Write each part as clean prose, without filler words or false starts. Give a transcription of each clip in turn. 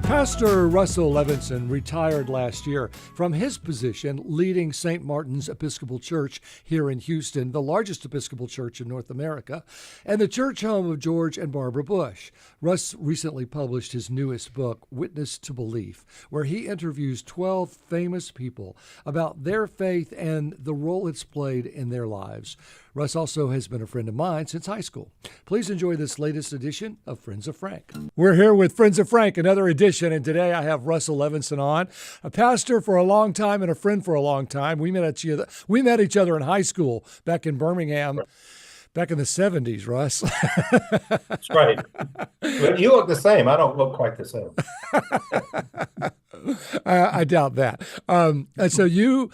Pastor Russell Levenson retired last year from his position leading St. Martin's Episcopal Church here in Houston, the largest Episcopal church in North America, and the church home of George and Barbara Bush. Russ recently published his newest book, Witness to Belief, where he interviews 12 famous people about their faith and the role it's played in their lives. Russ also has been a friend of mine since high school. Please enjoy this latest edition of Friends of Frank. We're here with Friends of Frank, another edition, and today I have Russell Levenson on, a pastor for a long time and a friend for a long time. We met each other in high school back in Birmingham, back in the 70s, Russ. That's right. But you look the same. I don't look quite the same. I doubt that. And so you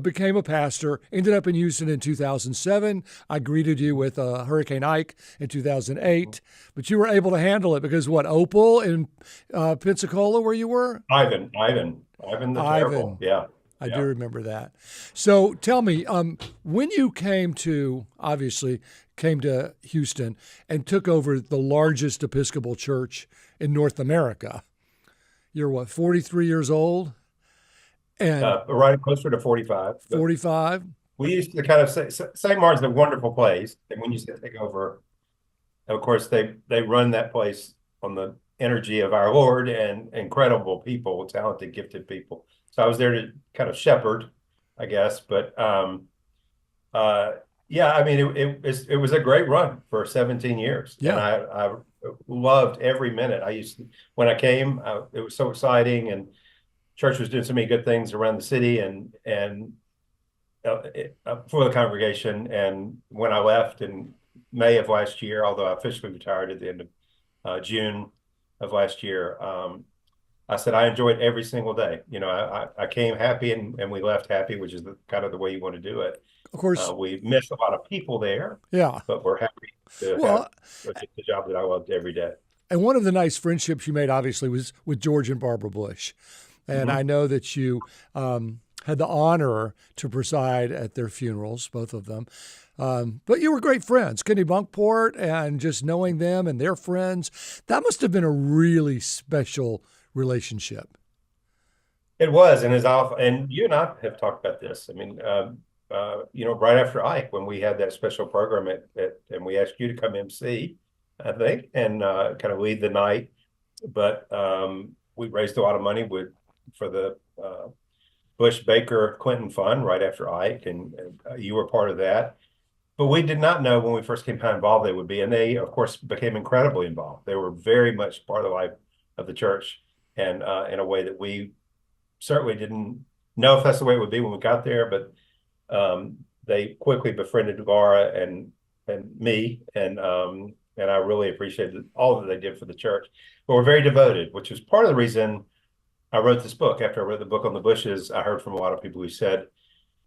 became a pastor, ended up in Houston in 2007. I greeted you with Hurricane Ike in 2008, but you were able to handle it because Opal in Pensacola where you were? Ivan the Terrible. Yeah. I do remember that. So tell me, when you came to Houston and took over the largest Episcopal church in North America, you're 43 years old? And right closer to 45. 45? We used to kind of say, St. Martin's a wonderful place. And when you say take over, of course, they run that place on the energy of our Lord and incredible people, talented, gifted people. So I was there to kind of shepherd, I guess. But yeah, I mean, it was a great run for 17 years. Yeah. And I loved every minute. When I came, it was so exciting, and church was doing so many good things around the city and for the congregation. And when I left in May of last year, although I officially retired at the end of June of last year, I said I enjoyed every single day. You know, I came happy and we left happy, which is kind of the way you want to do it. Of course, we missed a lot of people there. Yeah, but we're happy to have the job that I loved every day. And one of the nice friendships you made, obviously, was with George and Barbara Bush. And I know that you had the honor to preside at their funerals, both of them. But you were great friends, Kenny Bunkport, and just knowing them and their friends, that must have been a really special relationship. It was, and you and I have talked about this. I mean, right after Ike, when we had that special program and we asked you to come MC, I think, and kind of lead the night. But we raised a lot of money for the Bush Baker Clinton Fund right after Ike, and you were part of that. But we did not know when we first came how involved they would be, and they, of course, became incredibly involved. They were very much part of the life of the church, and in a way that we certainly didn't know if that's the way it would be when we got there. But they quickly befriended Laura and me, and I really appreciated all that they did for the church. But we're very devoted, which was part of the reason I wrote this book. After I wrote the book on the Bushes, I heard from a lot of people who said,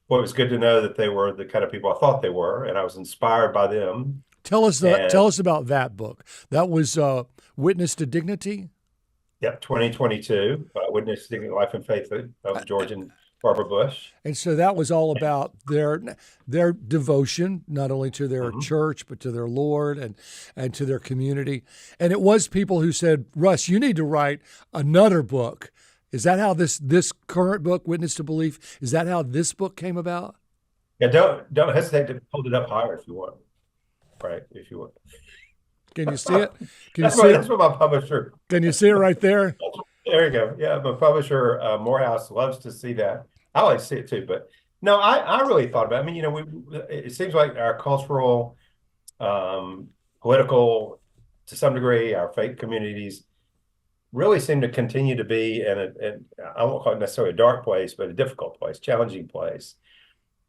well, it was good to know that they were the kind of people I thought they were, and I was inspired by them. Tell us about that book. That was Witness to Dignity? Yep, 2022, Witness to Dignity, Life and Faith of George and Barbara Bush. And so that was all about their devotion, not only to their church, but to their Lord and to their community. And it was people who said, Russ, you need to write another book. Is that how this current book, Witness to Belief, is that how this book came about? Yeah, don't hesitate to hold it up higher if you want. Right, if you want. Can you see it? That's what my publisher. Can you see it right there? There you go. Yeah, my publisher, Morehouse, loves to see that. I like to see it too. But no, I really thought about it. I mean, it seems like our cultural, political, to some degree, our faith communities really seem to continue to be in I won't call it necessarily a dark place, but a difficult place, challenging place.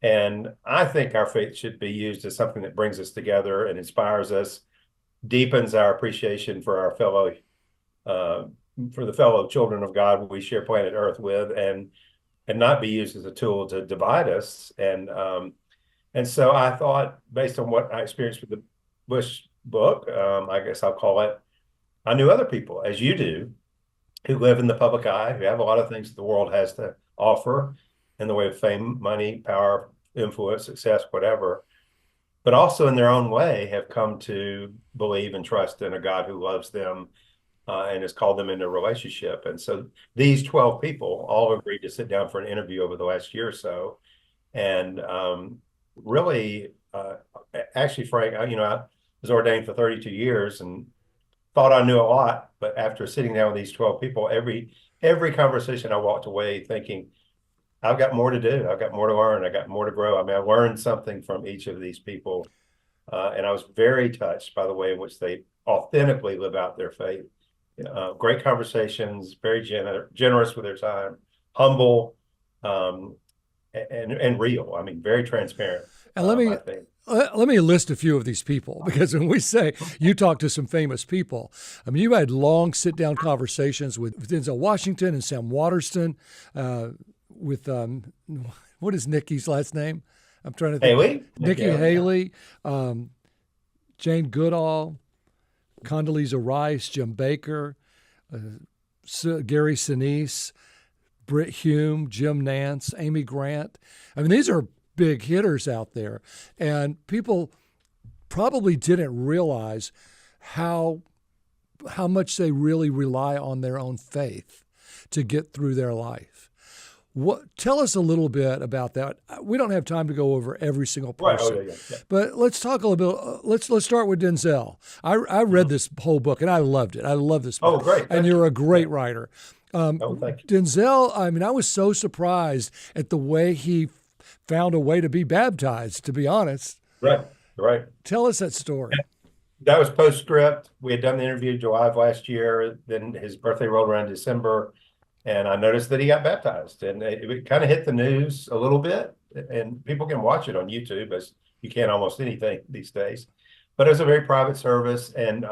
And I think our faith should be used as something that brings us together and inspires us, deepens our appreciation for our the fellow children of God we share planet Earth with, and not be used as a tool to divide us. And so I thought, based on what I experienced with the Bush book, I guess I'll call it, I knew other people, as you do, who live in the public eye, who have a lot of things that the world has to offer in the way of fame, money, power, influence, success, whatever, but also in their own way have come to believe and trust in a God who loves them and has called them into a relationship. And so these 12 people all agreed to sit down for an interview over the last year or so. And really, actually, Frank, I was ordained for 32 years and thought I knew a lot. But after sitting down with these 12 people, every conversation I walked away thinking, I've got more to do. I've got more to learn. I got more to grow. I mean, I learned something from each of these people. And I was very touched by the way in which they authentically live out their faith. Great conversations, very generous with their time, humble, and real. I mean, very transparent. And let me list a few of these people, because when we say you talk to some famous people, I mean, you had long sit-down conversations with Denzel Washington and Sam Waterston, with what is Nikki's last name? I'm trying to think. Haley? Nikki Haley, Jane Goodall, Condoleezza Rice, Jim Baker, Gary Sinise, Britt Hume, Jim Nance, Amy Grant. I mean, these are big hitters out there, and people probably didn't realize how much they really rely on their own faith to get through their life. Tell us a little bit about that. We don't have time to go over every single person, right. Yeah. But let's talk a little bit. Let's start with Denzel. I read this whole book and I loved it. I love this book. Oh, great! And you're a great writer. Thank you. Denzel. I mean, I was so surprised at the way he found a way to be baptized. To be honest, right. Tell us that story. That was postscript. We had done the interview in July of last year. Then his birthday rolled around in December. And I noticed that he got baptized, and it kind of hit the news a little bit. And people can watch it on YouTube, as you can almost anything these days. But it was a very private service, and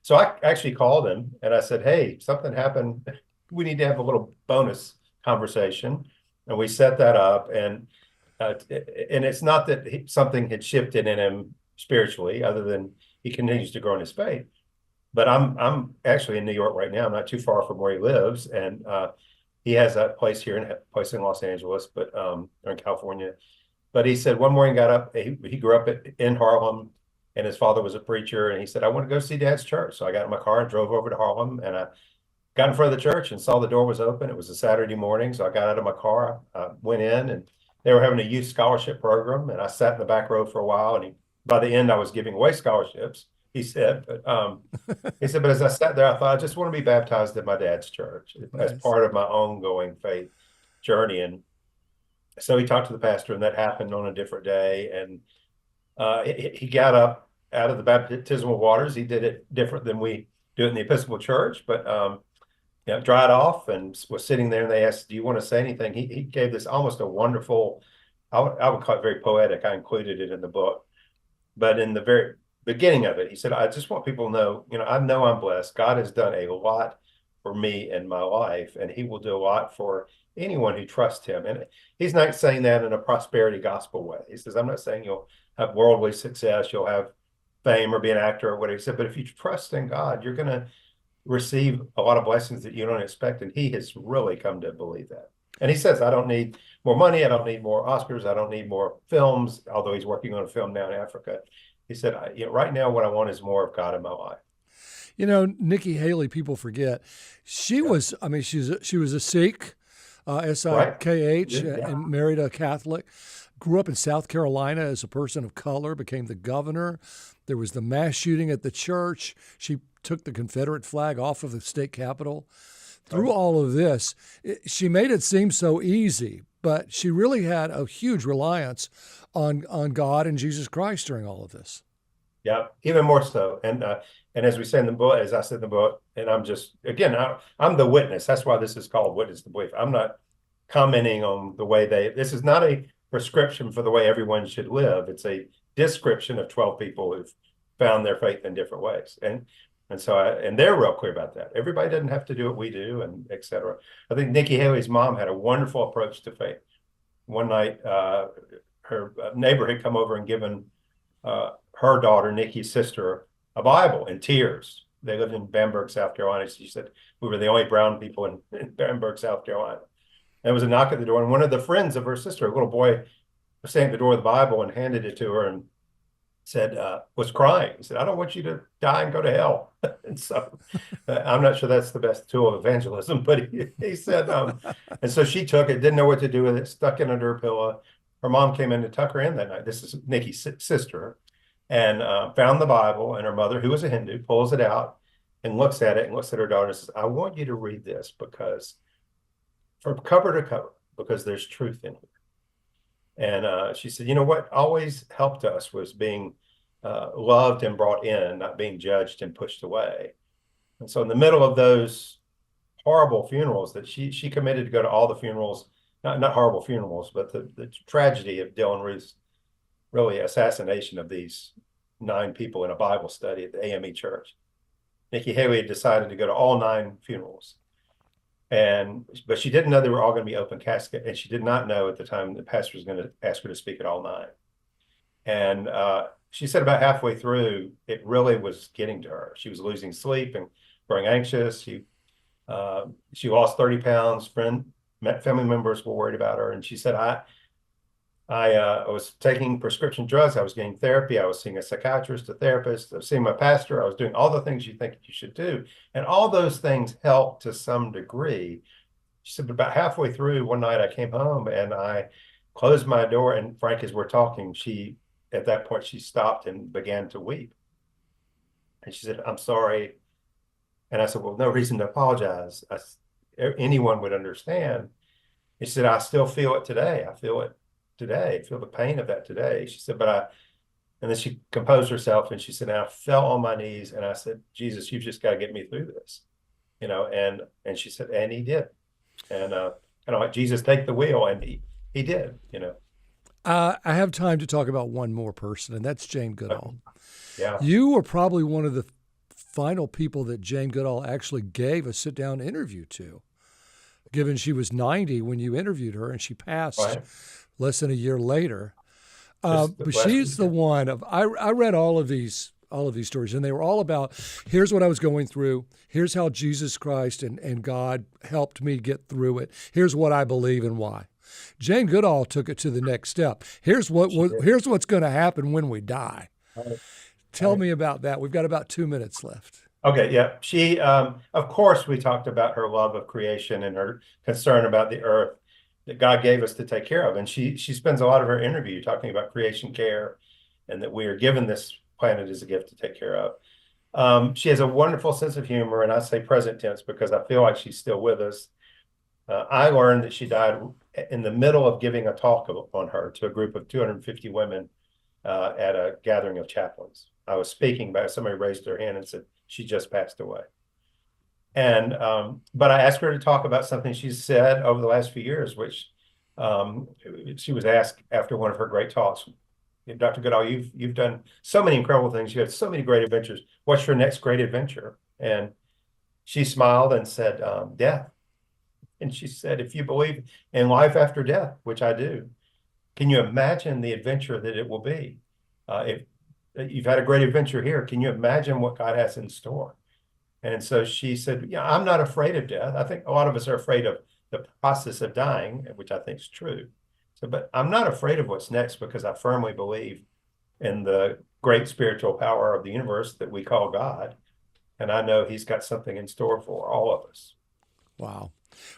so I actually called him and I said, "Hey, something happened. We need to have a little bonus conversation." And we set that up, and it's not that something had shifted in him spiritually, other than he continues to grow in his faith. But I'm actually in New York right now. I'm not too far from where he lives, and he has a place in Los Angeles, but or in California. But he said one morning, got up. He grew up in Harlem, and his father was a preacher. And he said, "I want to go see Dad's church." So I got in my car and drove over to Harlem, and I got in front of the church and saw the door was open. It was a Saturday morning, so I got out of my car, I went in, and they were having a youth scholarship program, and I sat in the back row for a while. And by the end, I was giving away scholarships. He said, but as I sat there, I thought, I just want to be baptized at my dad's church as part of my ongoing faith journey. And so he talked to the pastor, and that happened on a different day. And he got up out of the baptismal waters. He did it different than we do it in the Episcopal Church, but dried off and was sitting there, and they asked, "Do you want to say anything?" He gave this almost a wonderful, I would call it very poetic. I included it in the book, but in the very beginning of it, he said, "I just want people to know, I know I'm blessed. God has done a lot for me in my life, and he will do a lot for anyone who trusts him." And he's not saying that in a prosperity gospel way. He says, "I'm not saying you'll have worldly success, you'll have fame or be an actor or whatever." He said, "But if you trust in God, you're going to receive a lot of blessings that you don't expect." And he has really come to believe that. And he says, "I don't need more money. I don't need more Oscars. I don't need more films," although he's working on a film now in Africa. He said, "Right now, what I want is more of God in my life." Nikki Haley, people forget, she was a Sikh, S-I-K-H, and married a Catholic, grew up in South Carolina as a person of color, became the governor. There was the mass shooting at the church. She took the Confederate flag off of the state capitol. Through all of this, she made it seem so easy, but she really had a huge reliance on God and Jesus Christ during all of this. Yeah, even more so. And as we say in the book, as I said in the book, and I'm just, again, I'm the witness. That's why this is called Witness to Belief. I'm not commenting on the way this is not a prescription for the way everyone should live. It's a description of 12 people who've found their faith in different ways. And so they're real clear about that. Everybody doesn't have to do what we do, and et cetera. I think Nikki Haley's mom had a wonderful approach to faith. One night, her neighbor had come over and given her daughter, Nikki's sister, a Bible in tears. They lived in Bamberg, South Carolina. She said, we were the only brown people in Bamberg, South Carolina. And there was a knock at the door, and one of the friends of her sister, a little boy, was standing at the door of the Bible and handed it to her. And said, was crying. He said, I don't want you to die and go to hell. And so I'm not sure that's the best tool of evangelism, but he said, and so she took it, didn't know what to do with it, stuck it under her pillow. Her mom came in to tuck her in that night. This is Nikki's sister, and found the Bible, and her mother, who was a Hindu, pulls it out and looks at it and looks at her daughter and says, I want you to read this because from cover to cover, because there's truth in it. And she said, you know what always helped us was being loved and brought in, not being judged and pushed away. And so in the middle of those horrible funerals that she committed to go to all the funerals, not horrible funerals, but the tragedy of Dylan Ruth's really assassination of these 9 people in a Bible study at the AME church. Nikki Haley had decided to go to all 9 funerals. But she didn't know they were all going to be open casket, and she did not know at the time the pastor was going to ask her to speak at all 9. And she said about halfway through, it really was getting to her. She was losing sleep and growing anxious. She lost 30 pounds. Family members were worried about her, and she said, I was taking prescription drugs. I was getting therapy. I was seeing a psychiatrist, a therapist. I was seeing my pastor. I was doing all the things you think you should do. And all those things help to some degree. She said, about halfway through one night, I came home and I closed my door. And Frank, as we're talking, at that point, she stopped and began to weep. And she said, I'm sorry. And I said, well, no reason to apologize. Anyone would understand. And she said, I still feel it today. I feel it today. I feel the pain of that today. She said, and then she composed herself and she said, and I fell on my knees and I said, Jesus, you've just got to get me through this, and she said, and he did. And I let Jesus take the wheel, and he did, I have time to talk about one more person, and that's Jane Goodall. Yeah. You were probably one of the final people that Jane Goodall actually gave a sit-down interview to, given she was 90 when you interviewed her and she passed less than a year later. But she's the one I read all of these stories, and they were all about, here's what I was going through. Here's how Jesus Christ and God helped me get through it. Here's what I believe and why. Jane Goodall took it to the next step. Here's what's going to happen when we die. Tell me about that. We've got about 2 minutes left. Okay, yeah. She, of course, we talked about her love of creation and her concern about the earth that God gave us to take care of. And she spends a lot of her interview talking about creation care and that we are given this planet as a gift to take care of. She has a wonderful sense of humor, and I say present tense because I feel like she's still with us. I learned that she died in the middle of giving a talk on her to a group of 250 women at a gathering of chaplains. I was speaking, but somebody raised their hand and said, she just passed away. And but I asked her to talk about something she's said over the last few years, which she was asked after one of her great talks. Dr. Goodall, you've done so many incredible things. You had so many great adventures. What's your next great adventure? And she smiled and said, death. And she said, if you believe in life after death, which I do, can you imagine the adventure that it will be? If you've had a great adventure here, can you imagine what God has in store? And so she said, yeah, I'm not afraid of death. I think a lot of us are afraid of the process of dying, which I think is true. So, but I'm not afraid of what's next because I firmly believe in the great spiritual power of the universe that we call God. And I know he's got something in store for all of us. Wow.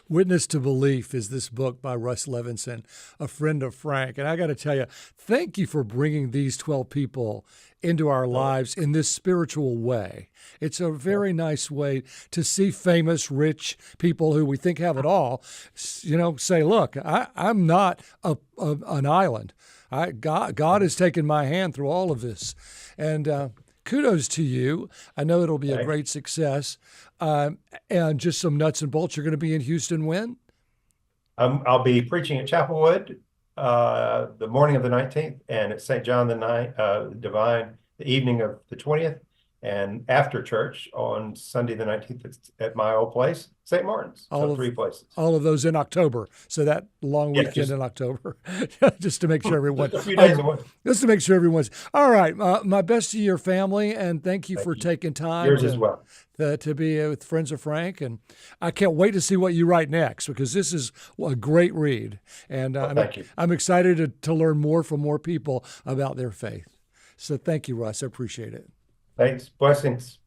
Witness to Belief is this book by Russ Levenson, a friend of Frank. And I got to tell you, thank you for bringing these 12 people into our lives in this spiritual way. It's a very nice way to see famous, rich people who we think have it all, say, look, I'm not an island. God has taken my hand through all of this. And kudos to you. I know it'll be a great success. And just some nuts and bolts. You're going to be in Houston when? I'll be preaching at Chapelwood the morning of the 19th, and at St. John the Divine the evening of the 20th, and after church on Sunday the 19th at my old place, St. Martin's. So 3 places. All of those in October. So that long weekend in October, just to make sure everyone. Just a few days away. Just to make sure everyone's all right. My best to your family, and thank you for taking time. Yours as well. To be with Friends of Frank, and I can't wait to see what you write next because this is a great read, and thank you. I'm excited to learn more from more people about their faith. So thank you, Russ. I appreciate it. Thanks. Blessings.